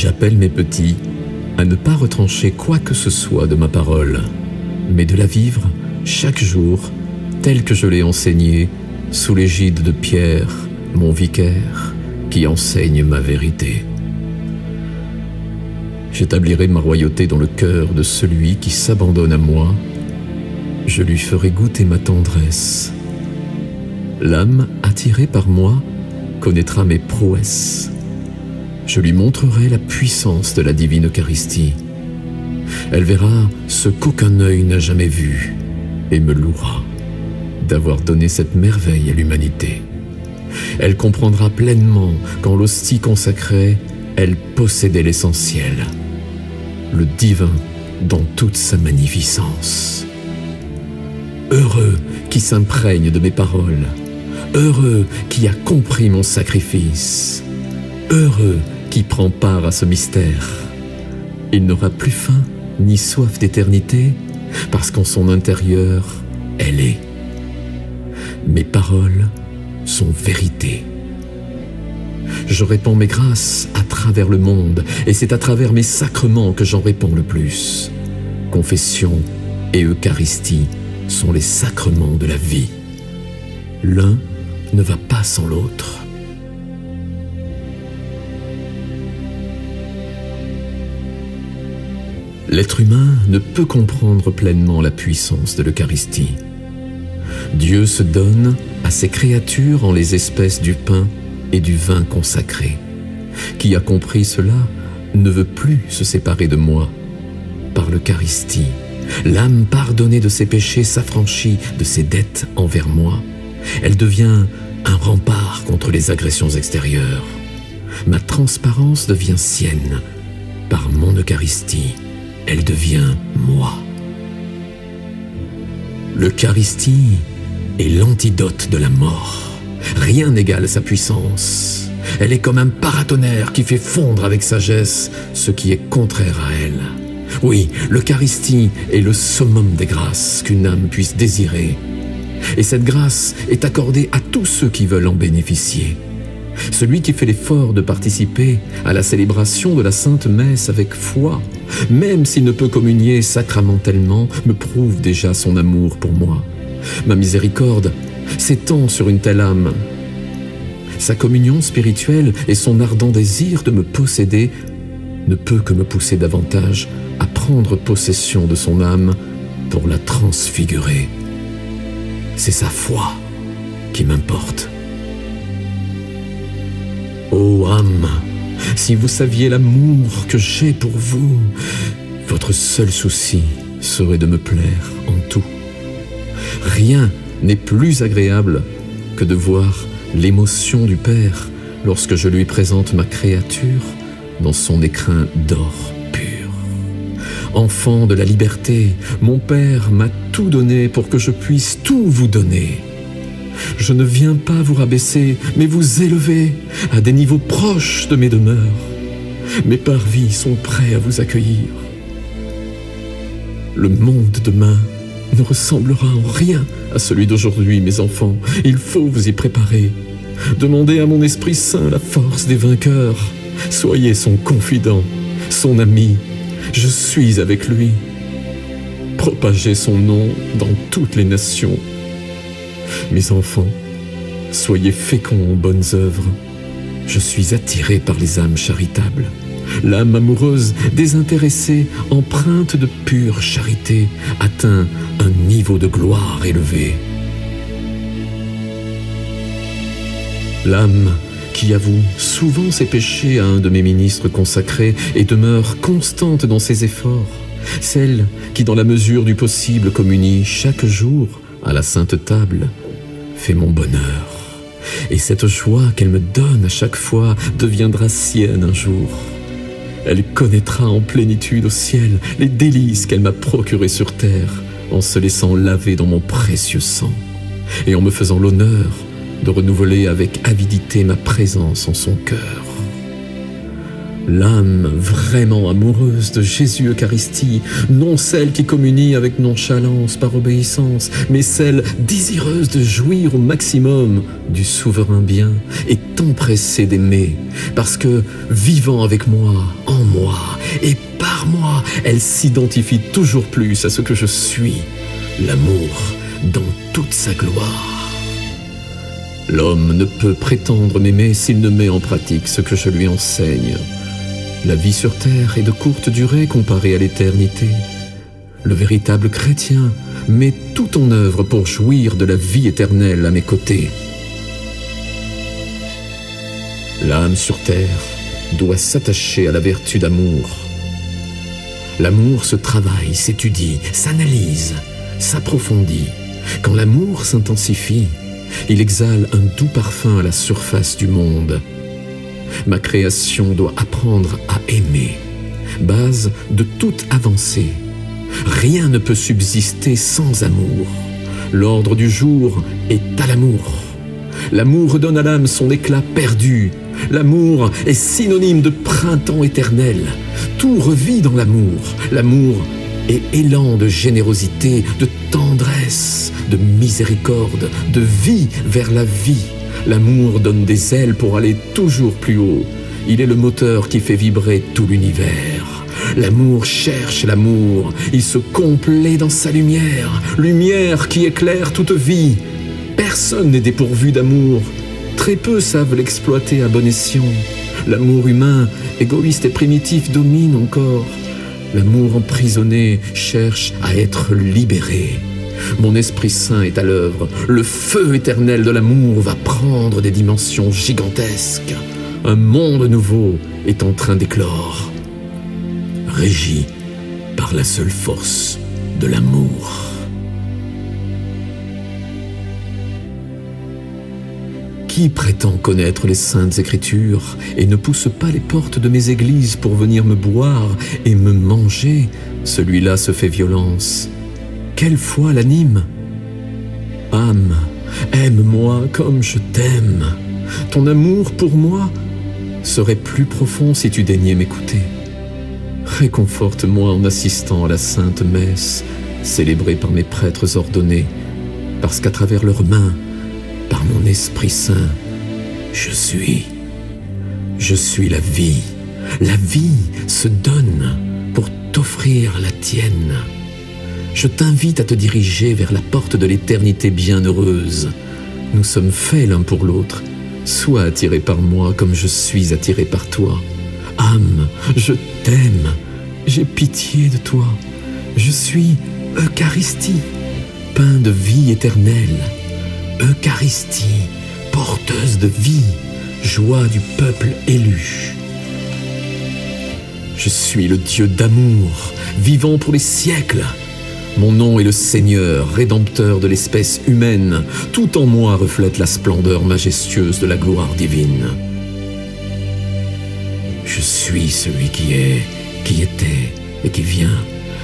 J'appelle mes petits à ne pas retrancher quoi que ce soit de ma parole, mais de la vivre chaque jour telle que je l'ai enseignée sous l'égide de Pierre, mon vicaire, qui enseigne ma vérité. J'établirai ma royauté dans le cœur de celui qui s'abandonne à moi. Je lui ferai goûter ma tendresse. L'âme attirée par moi connaîtra mes prouesses. Je lui montrerai la puissance de la divine Eucharistie. Elle verra ce qu'aucun œil n'a jamais vu et me louera d'avoir donné cette merveille à l'humanité. Elle comprendra pleinement qu'en l'hostie consacrée, elle possédait l'essentiel, le divin dans toute sa magnificence. Heureux qui s'imprègne de mes paroles, heureux qui a compris mon sacrifice, heureux qui prend part à ce mystère. Il n'aura plus faim ni soif d'éternité, parce qu'en son intérieur, elle est. Mes paroles sont vérité. Je répands mes grâces à travers le monde, et c'est à travers mes sacrements que j'en répands le plus. Confession et Eucharistie sont les sacrements de la vie. L'un ne va pas sans l'autre. L'être humain ne peut comprendre pleinement la puissance de l'Eucharistie. Dieu se donne à ses créatures en les espèces du pain et du vin consacré. Qui a compris cela ne veut plus se séparer de moi. Par l'Eucharistie, l'âme pardonnée de ses péchés s'affranchit de ses dettes envers moi. Elle devient un rempart contre les agressions extérieures. Ma transparence devient sienne. Par mon Eucharistie, elle devient moi. L'Eucharistie est l'antidote de la mort. Rien n'égale sa puissance. Elle est comme un paratonnerre qui fait fondre avec sagesse ce qui est contraire à elle. Oui, l'Eucharistie est le summum des grâces qu'une âme puisse désirer. Et cette grâce est accordée à tous ceux qui veulent en bénéficier. Celui qui fait l'effort de participer à la célébration de la Sainte Messe avec foi, même s'il ne peut communier sacramentellement, me prouve déjà son amour pour moi. Ma miséricorde s'étend sur une telle âme. Sa communion spirituelle et son ardent désir de me posséder ne peut que me pousser davantage à prendre possession de son âme pour la transfigurer. C'est sa foi qui m'importe. Ô âme, si vous saviez l'amour que j'ai pour vous, votre seul souci serait de me plaire en tout. Rien n'est plus agréable que de voir l'émotion du Père lorsque je lui présente ma créature dans son écrin d'or pur. Enfant de la liberté, mon Père m'a tout donné pour que je puisse tout vous donner. Je ne viens pas vous rabaisser, mais vous élever à des niveaux proches de mes demeures. Mes parvis sont prêts à vous accueillir. Le monde de demain ne ressemblera en rien à celui d'aujourd'hui, mes enfants. Il faut vous y préparer. Demandez à mon Esprit Saint la force des vainqueurs. Soyez son confident, son ami. Je suis avec lui. Propagez son nom dans toutes les nations. Mes enfants, soyez féconds en bonnes œuvres. Je suis attiré par les âmes charitables. L'âme amoureuse, désintéressée, empreinte de pure charité, atteint un niveau de gloire élevé. L'âme qui avoue souvent ses péchés à un de mes ministres consacrés et demeure constante dans ses efforts. Celle qui, dans la mesure du possible, communie chaque jour à la sainte table, fait mon bonheur. Et cette joie qu'elle me donne à chaque fois deviendra sienne un jour. Elle connaîtra en plénitude au ciel les délices qu'elle m'a procurées sur terre en se laissant laver dans mon précieux sang et en me faisant l'honneur de renouveler avec avidité ma présence en son cœur. L'âme vraiment amoureuse de Jésus Eucharistie, non celle qui communie avec nonchalance par obéissance, mais celle désireuse de jouir au maximum du souverain bien, est empressée d'aimer, parce que, vivant avec moi, en moi et par moi, elle s'identifie toujours plus à ce que je suis, l'amour dans toute sa gloire. L'homme ne peut prétendre m'aimer s'il ne met en pratique ce que je lui enseigne. La vie sur terre est de courte durée comparée à l'éternité. Le véritable chrétien met tout en œuvre pour jouir de la vie éternelle à mes côtés. L'âme sur terre doit s'attacher à la vertu d'amour. L'amour se travaille, s'étudie, s'analyse, s'approfondit. Quand l'amour s'intensifie, il exhale un doux parfum à la surface du monde. Ma création doit apprendre à aimer, base de toute avancée. Rien ne peut subsister sans amour. L'ordre du jour est à l'amour. L'amour redonne à l'âme son éclat perdu. L'amour est synonyme de printemps éternel. Tout revit dans l'amour. L'amour est élan de générosité, de tendresse, de miséricorde, de vie vers la vie. L'amour donne des ailes pour aller toujours plus haut. Il est le moteur qui fait vibrer tout l'univers. L'amour cherche l'amour. Il se complaît dans sa lumière, lumière qui éclaire toute vie. Personne n'est dépourvu d'amour. Très peu savent l'exploiter à bon escient. L'amour humain, égoïste et primitif, domine encore. L'amour emprisonné cherche à être libéré. Mon Esprit Saint est à l'œuvre. Le feu éternel de l'amour va prendre des dimensions gigantesques. Un monde nouveau est en train d'éclore, régi par la seule force de l'amour. Qui prétend connaître les saintes écritures et ne pousse pas les portes de mes églises pour venir me boire et me manger, celui-là se fait violence. Quelle foi l'anime? Âme, aime-moi comme je t'aime. Ton amour pour moi serait plus profond si tu daignais m'écouter. Réconforte-moi en assistant à la sainte messe, célébrée par mes prêtres ordonnés, parce qu'à travers leurs mains, par mon Esprit Saint, je suis la vie. La vie se donne pour t'offrir la tienne. Je t'invite à te diriger vers la porte de l'éternité bienheureuse. Nous sommes faits l'un pour l'autre. Sois attiré par moi comme je suis attiré par toi. Âme, je t'aime. J'ai pitié de toi. Je suis Eucharistie, pain de vie éternelle. Eucharistie, porteuse de vie, joie du peuple élu. Je suis le Dieu d'amour, vivant pour les siècles. Mon nom est le Seigneur, rédempteur de l'espèce humaine. Tout en moi reflète la splendeur majestueuse de la gloire divine. Je suis celui qui est, qui était et qui vient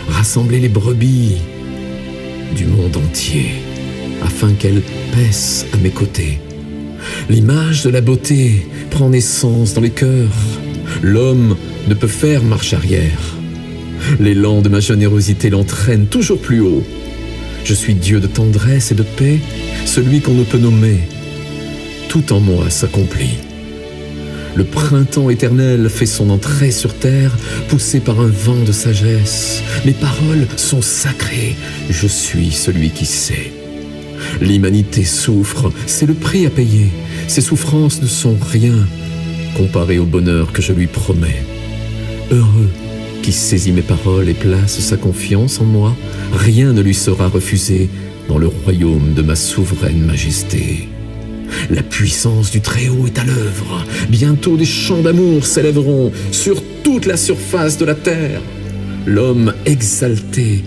rassembler les brebis du monde entier, afin qu'elles paissent à mes côtés. L'image de la beauté prend naissance dans les cœurs. L'homme ne peut faire marche arrière. L'élan de ma générosité l'entraîne toujours plus haut. Je suis Dieu de tendresse et de paix, celui qu'on ne peut nommer. Tout en moi s'accomplit. Le printemps éternel fait son entrée sur terre, poussé par un vent de sagesse. Mes paroles sont sacrées. Je suis celui qui sait. L'humanité souffre, c'est le prix à payer. Ses souffrances ne sont rien comparées au bonheur que je lui promets. Heureux qui saisit mes paroles et place sa confiance en moi, rien ne lui sera refusé dans le royaume de ma souveraine majesté. La puissance du Très-Haut est à l'œuvre. Bientôt des chants d'amour s'élèveront sur toute la surface de la terre. L'homme exalté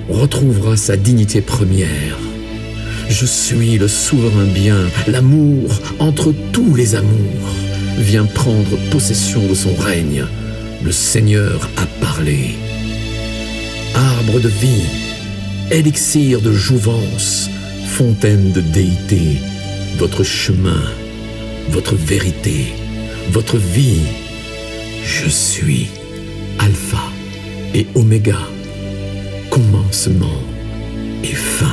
retrouvera sa dignité première. Je suis le souverain bien, l'amour entre tous les amours. Vient prendre possession de son règne. Le Seigneur a parlé. Arbre de vie, élixir de jouvence, fontaine de déité, votre chemin, votre vérité, votre vie, Je suis Alpha et Oméga, commencement et fin.